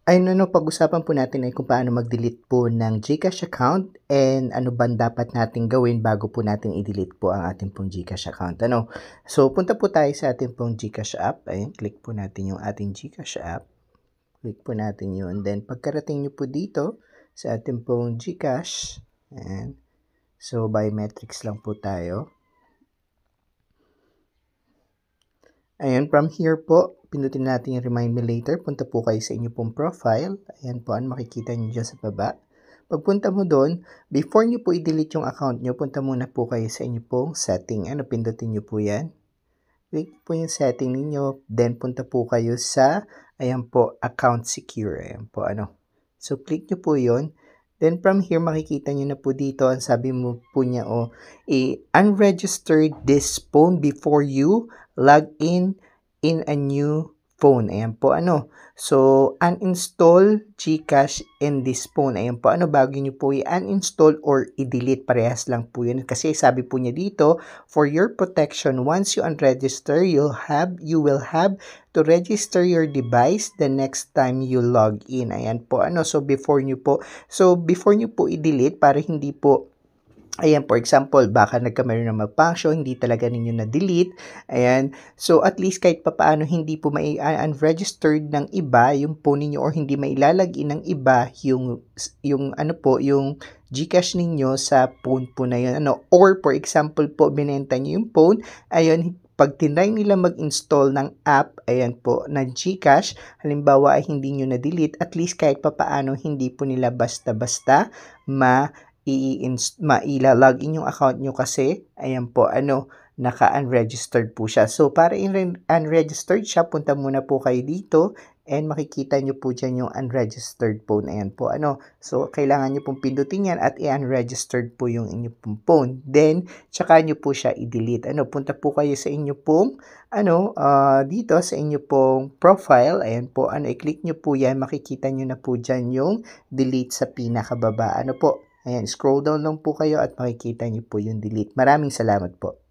Ayun ano, pag-usapan po natin ay kung paano mag-delete po ng GCash account and ano bang dapat nating gawin bago po natin i-delete po ang ating pong GCash account. Ano? So, punta po tayo sa ating pong GCash app. Ayan, click po natin yung ating GCash app. Click po natin yun. Then, pagkarating nyo po dito sa ating pong GCash, ayan. So, biometrics lang po tayo. Ayan, from here po, pindutin natin yung remind me later. Punta po kayo sa inyo pong profile. Ayan po, makikita nyo dyan sa baba. Pagpunta mo doon, before nyo po i-delete yung account nyo, punta muna po kayo sa inyo pong setting. Ano, pindutin nyo po yan. Click po yung setting ninyo. Then, punta po kayo sa, ayan po, account secure. Ayan po, ano. So, click nyo po yun. Then, from here, makikita nyo na po dito, ang sabi mo po niya, unregistered this phone before you log in a new phone. Ayan po, ano. So, uninstall GCash in this phone. Ayan po, ano, bago nyo po i-uninstall or i-delete. Parehas lang po yun. Kasi sabi po niya dito, for your protection, once you unregister, you will have to register your device the next time you log in. Ayan po, ano. So, before nyo po i-delete, para hindi po, ayan, for example, baka nagkamali na mag-function, hindi talaga ninyo na-delete. Ayan. So, at least kahit papaano, hindi po unregistered ng iba yung phone ninyo or hindi mailalagin ng iba yung ano po, yung GCash ninyo sa phone po na yun. Ano, or for example po, binenta nyo yung phone, ayun, pag tinry nila mag-install ng app, ayan po, na GCash, halimbawa ay hindi nyo na-delete, at least kahit papaano, hindi po nila basta-basta maila-login yung account nyo kasi, ayan po, ano, naka-unregistered po siya. So, para unregistered siya, punta muna po kayo dito and makikita nyo po dyan yung unregistered phone. Ayan po, ano. So, kailangan nyo pong pindutin yan at i-unregistered po yung inyo pong phone. Then, tsaka nyo po siya i-delete. Ano, punta po kayo sa inyo pong, ano, dito sa inyo pong profile. Ayan po, ano, i-click nyo po yan. Makikita nyo na po dyan yung delete sa pinakababa. Ano po, ayan, scroll down lang po kayo at makikita niyo po yung delete. Maraming salamat po.